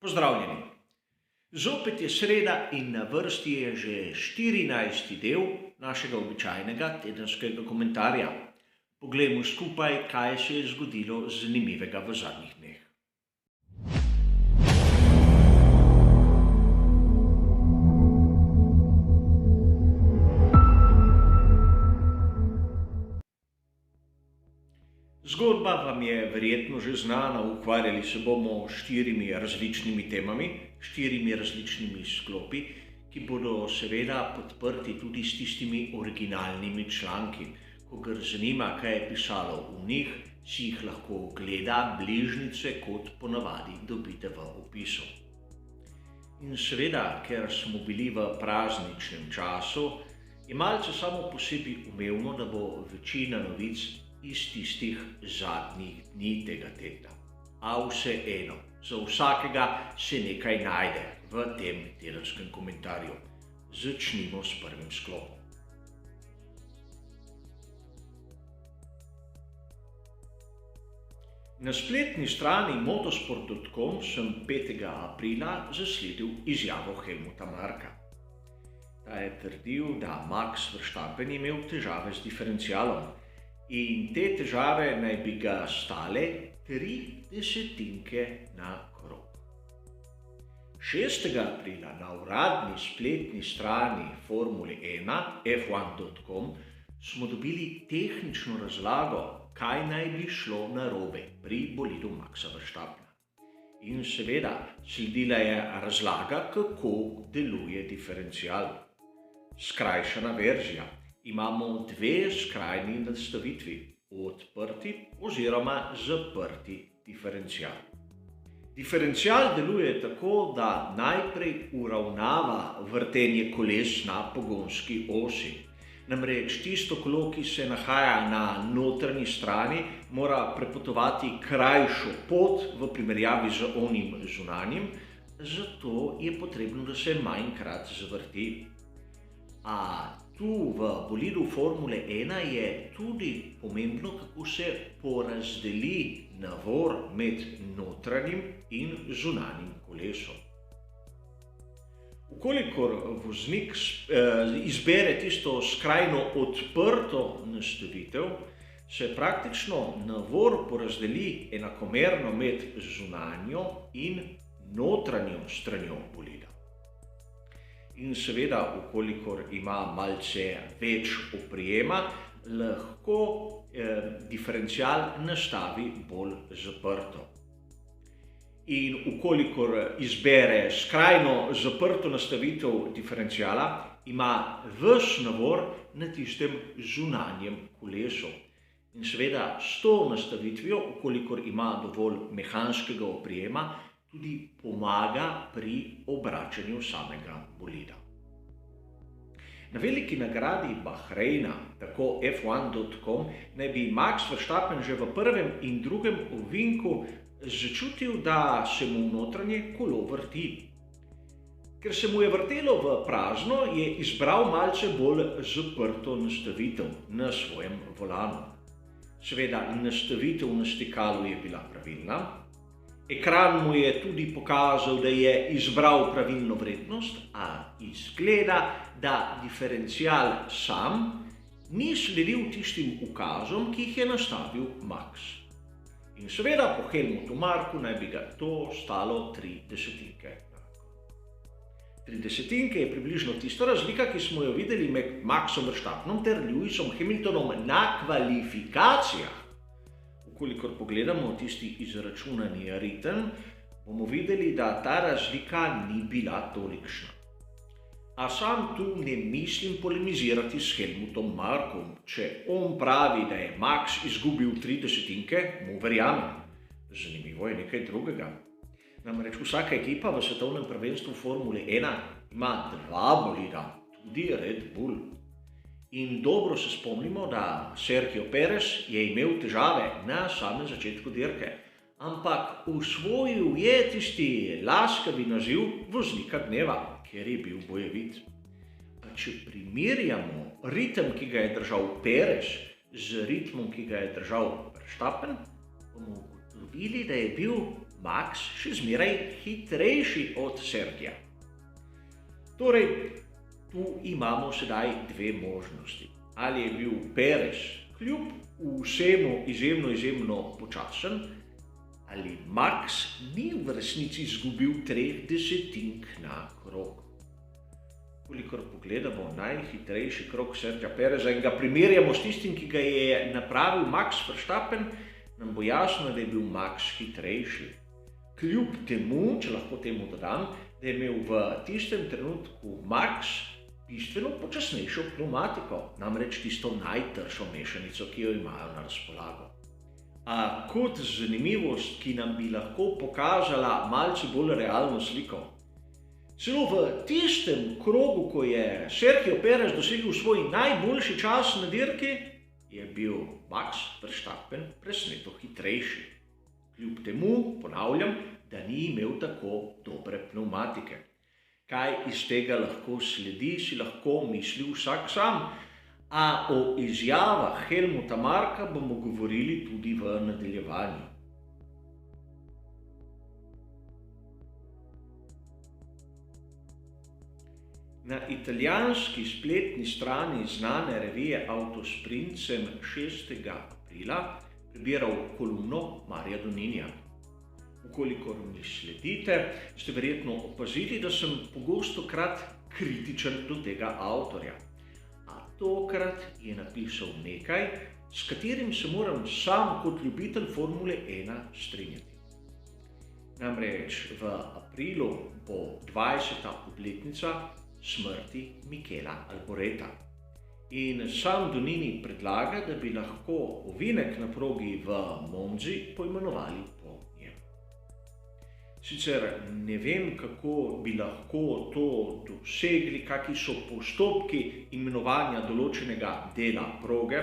Pozdravljeni. Zopet je sreda in na vrsti je že 14. del našega običajnega tedenskega komentarja. Poglejmo skupaj, kaj se je zgodilo zanimivega v zadnjih dneh. Zgodba vam je verjetno že znana, ukvarjali se bomo s 4 različnimi temami, 4 različnimi sklopi, ki bodo seveda podprti tudi s tistimi originalnimi članki. Kogar zanima, kaj je pisalo v njih, si jih lahko ogleda, bližnjice kot ponavadi dobite v opisu. In seveda, ker smo bili v prazničnem času, je malce samo po sebi umevno, da bo večina novic iz tistih zadnjih dni tega tedna. A vseeno, za vsakega se nekaj najde v tem tedenskem komentarju. Začnimo s prvim sklopom. Na spletni strani motosport.com sem 5. aprila zasledil izjavo Helmuta Marka. Ta je trdil, da Max Verstappen je imel težave z diferencialom in te težave naj bi ga stale 0,3 na krog. 6. aprila na uradni spletni strani Formule 1 f1.com smo dobili tehnično razlago, kaj naj bi šlo narobe pri bolidu Maxa Verstappena. In seveda, sledila je razlaga, kako deluje diferencial. Skrajšana verzija. Imamo dve skrajni nastavitvi, odprti oziroma zaprti diferencial. Diferencial deluje tako, da najprej uravnava vrtenje koles na pogonski osi. Namreč tisto kolo, ki se nahaja na notranji strani, mora prepotovati krajšo pot v primerjavi z onim zunanjim, zato je potrebno, da se manjkrat zavrti. A tu v bolidu Formule 1 je tudi pomembno, kako se porazdeli navor med notranjim in zunanjim kolesom. Ukolikor voznik izbere tisto skrajno odprto nastavitev, se praktično navor porazdeli enakomerno med zunanjo in notranjo stranjo bolida. In seveda, ukolikor ima malce več oprijema, lahko diferencial nastavi bolj zaprto. In ukolikor izbere skrajno zaprto nastavitev diferenciala, ima ves navor na tistem zunanjem kolesu. In seveda s to nastavitvijo, ukolikor ima dovolj mehanskega oprijema, tudi pomaga pri obračanju samega bolida. Na veliki nagradi Bahreina, tako f1.com, naj bi Max Verstappen že v prvem in drugem ovinku začutil, da se mu notranje kolo vrti. Ker se mu je vrtelo v prazno, je izbral malce bolj zaprto nastavitev na svojem volanu. Seveda, nastavitev na stikalu je bila pravilna. Ekran mu je tudi pokazal, da je izbral pravilno vrednost, a izgleda, da diferencial sam ni sledil tistim ukazom, ki jih je nastavil Max. In seveda po Helmutu Marku naj bi ga to stalo 0,3. 0,3 je približno tista razlika, ki smo jo videli med Maxom Verstappenom ter Lewisom Hamiltonom na kvalifikacijah. Kolikor pogledamo tisti izračunani ritem, bomo videli, da ta razlika ni bila tolikšna. A sam tu ne mislim polemizirati s Helmutom Markom. Če on pravi, da je Max izgubil 0,3, mu verjamem. Zanimivo je nekaj drugega. Namreč vsaka ekipa v svetovnem prvenstvu Formule 1 ima 2 bolida, tudi Red Bull. In dobro se spomnimo, da Sergio Perez je imel težave na samem začetku dirke, ampak usvojil je tisti laskavi naziv voznika dneva, ker je bil bojevit. A če primerjamo ritem, ki ga je držal Perez, z ritmom, ki ga je držal Verstappen, bomo ugotovili, da je bil Max še zmeraj hitrejši od Sergija. Torej, tu imamo sedaj dve možnosti. Ali je bil Perez kljub vsemu izjemno počasen, ali Max ni v resnici izgubil 3 desetink na krog. Kolikor pogledamo najhitrejši krog Sergija Pereza in ga primerjamo s tistim, ki ga je napravil Max Verstappen, nam bo jasno, da je bil Max hitrejši. Kljub temu, če lahko temu dodam, da je imel v tistem trenutku Max bistveno počasnejšo pneumatiko, namreč tisto najtršo mešanico, ki jo imajo na razpolago. A kot zanimivost, ki nam bi lahko pokazala malce bolj realno sliko. Celo v tistem krogu, ko je Sergio Perez dosegel svoj najboljši čas na dirki, je bil Max Verstappen presneto hitrejši. Kljub temu, ponavljam, da ni imel tako dobre pneumatike. Kaj iz tega lahko sledi, si lahko misli vsak sam, a o izjavah Helmuta Marka bomo govorili tudi v nadaljevanju. Na italijanski spletni strani znane revije Autosprint sem 6. aprila prebiral kolumno Marija Doninija. Ukolikor mi sledite, ste verjetno opazili, da sem pogostokrat kritičen do tega avtorja. A tokrat je napisal nekaj, s katerim se moram sam kot ljubitelj Formule 1 strinjati. Namreč v aprilu bo 20. obletnica smrti Michela Alboreta. In sam Donini predlaga, da bi lahko ovinek na progi v Monzi poimenovali po njem. Sicer ne vem, kako bi lahko to dosegli, kakšni so postopki imenovanja določenega dela proge,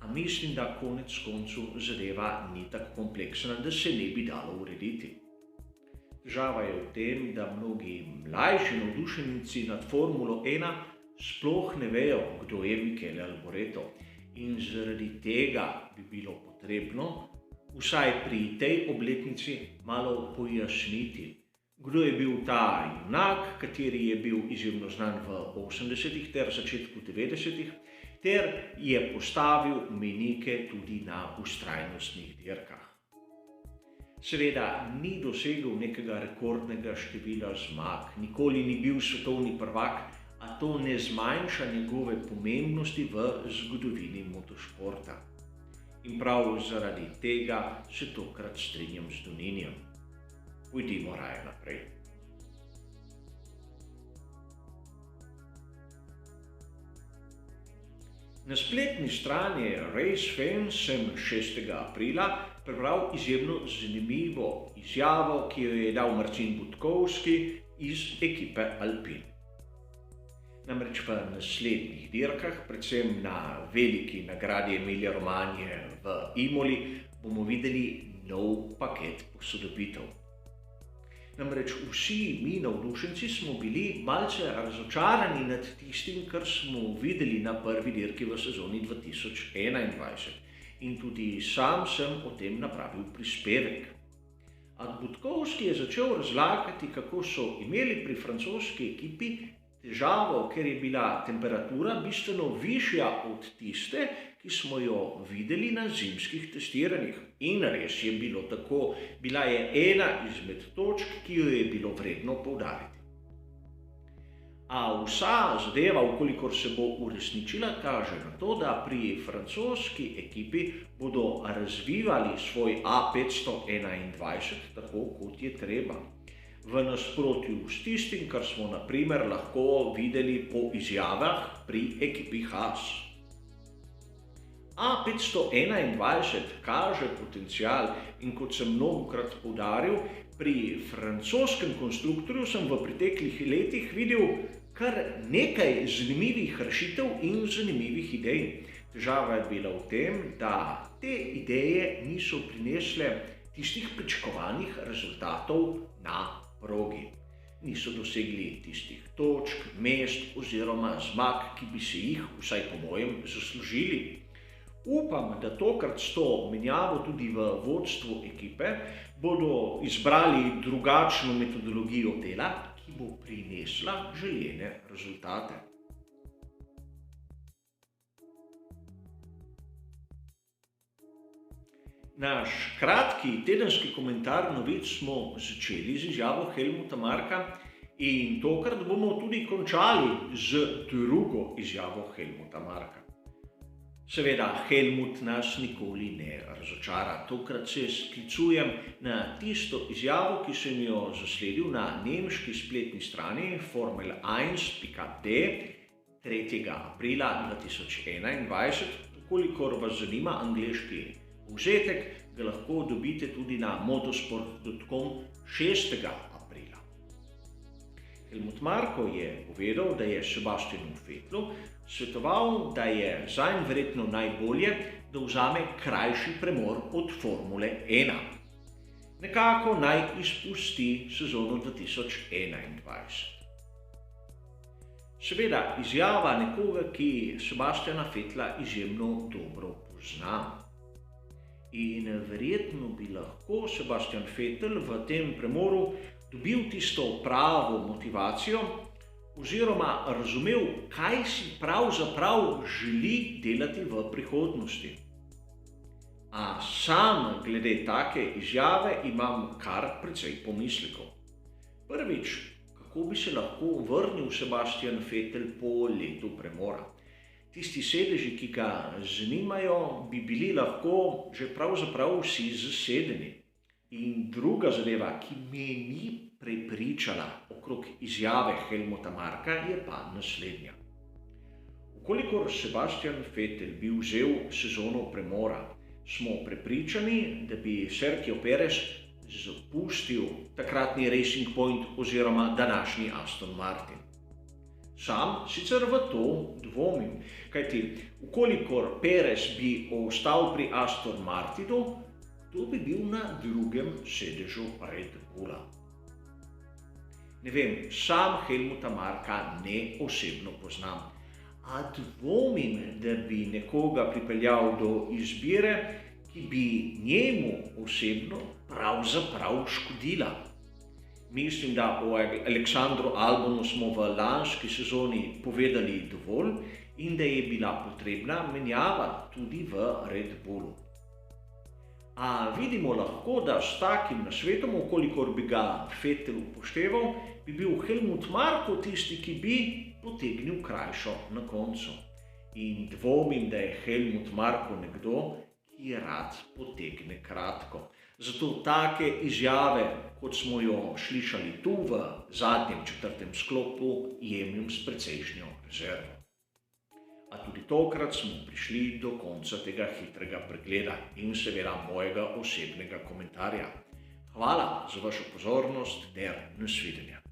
a mislim, da konec koncu zadeva ni tako kompleksna, da se ne bi dalo urediti. Težava je v tem, da mnogi mlajši navdušenci nad Formulo 1 sploh ne vejo, kdo je Michele Alboreto, in zaradi tega bi bilo potrebno, vsaj pri tej obletnici, malo pojasniti, kdo je bil ta junak, kateri je bil izjemno znan v 80-ih ter začetku 90-ih, ter je postavil mejnike tudi na vztrajnostnih dirkah. Seveda ni dosegel nekega rekordnega števila zmag, nikoli ni bil svetovni prvak, a to ne zmanjša njegove pomembnosti v zgodovini motošporta. In prav zaradi tega se tokrat strinjam z Doninijem. Pojdimo raje naprej. Na spletni strani RaceFan sem 6. aprila prebral izjemno zanimivo izjavo, ki jo je dal Marcin Budkovski iz ekipe Alpine. Namreč v naslednjih dirkah, predvsem na veliki nagradi Emilia Romagna v Imoli, bomo videli nov paket posodobitev. Namreč vsi mi navdušenci smo bili malce razočarani nad tistim, kar smo videli na prvi dirki v sezoni 2021. In tudi sam sem o tem napravil prispevek. A Budkovski je začel razlagati, kako so imeli pri francoski ekipi težavo, ker je bila temperatura bistveno višja od tiste, ki smo jo videli na zimskih testiranjih. In res je bilo tako, bila je ena izmed točk, ki jo je bilo vredno poudariti. A vsa zadeva, ukolikor se bo uresničila, kaže na to, da pri francoski ekipi bodo razvivali svoj A521 tako, kot je treba. V nasprotju s tistim, kar smo na primer lahko videli po izjavah pri ekipi Haas. A521 kaže potencial in kot sem mnogokrat poudaril, pri francoskem konstruktorju sem v preteklih letih videl kar nekaj zanimivih rešitev in zanimivih idej. Težava je bila v tem, da te ideje niso prinesle tistih pričakovanih rezultatov na progi. Niso dosegli tistih točk, mest oziroma zmag, ki bi se jih, vsaj po mojem, zaslužili. Upam, da tokrat s to menjavo tudi v vodstvu ekipe bodo izbrali drugačno metodologijo dela, ki bo prinesla želene rezultate. Naš kratki tedenski komentar novic smo začeli z izjavo Helmuta Marka in tokrat bomo tudi končali z drugo izjavo Helmuta Marka. Seveda, Helmut nas nikoli ne razočara. Tokrat se sklicujem na tisto izjavo, ki sem jo zasledil na nemški spletni strani formel1.de 3. aprila 2021. Kolikor vas zanima angleški povzetek, ga lahko dobite tudi na motosport.com 6. aprila. Helmut Marko je povedal, da je Sebastianu Vettelu svetoval, da je zanj verjetno najbolje, da vzame krajši premor od Formule 1. Nekako naj izpusti sezono 2021. Seveda izjava nekoga, ki Sebastiana Vettela izjemno dobro pozna. In verjetno bi lahko Sebastian Vettel v tem premoru dobil tisto pravo motivacijo oziroma razumel, kaj si pravzaprav želi delati v prihodnosti. A sam glede take izjave imam kar precej pomislekov. Prvič, kako bi se lahko vrnil Sebastian Vettel po letu premora? Tisti sedeži, ki ga zanimajo, bi bili lahko že pravzaprav vsi zasedeni. In druga zadeva, ki me ni prepričala okrog izjave Helmuta Marka, je pa naslednja. Vkolikor Sebastian Vettel bi vzel sezono premora, smo prepričani, da bi Sergio Perez zapustil takratni Racing Point oziroma današnji Aston Martin. Sam sicer v to dvomim, kajti vkolikor Perez bi ostal pri Aston Martinu, to bi bil na drugem sedežu Red Bulla. Ne vem, sam Helmuta Marka ne osebno poznam, a dvomim, da bi nekoga pripeljal do izbire, ki bi njemu osebno pravzaprav škodila. Mislim, da o Aleksandru Albonu smo v lanski sezoni povedali dovolj in da je bila potrebna menjava tudi v Red Bullu. A vidimo lahko, da s takim nasvetom, ukolikor bi ga Vettel upošteval, bi bil Helmut Marko tisti, ki bi potegnil krajšo na koncu. In dvomim, da je Helmut Marko nekdo, ki rad potegne kratko. Zato take izjave, kot smo jo slišali tu v zadnjem 4. sklopu, jemljem s precejšnjo rezervo. A tudi tokrat smo prišli do konca tega hitrega pregleda in seveda mojega osebnega komentarja. Hvala za vašo pozornost ter nasvidenje.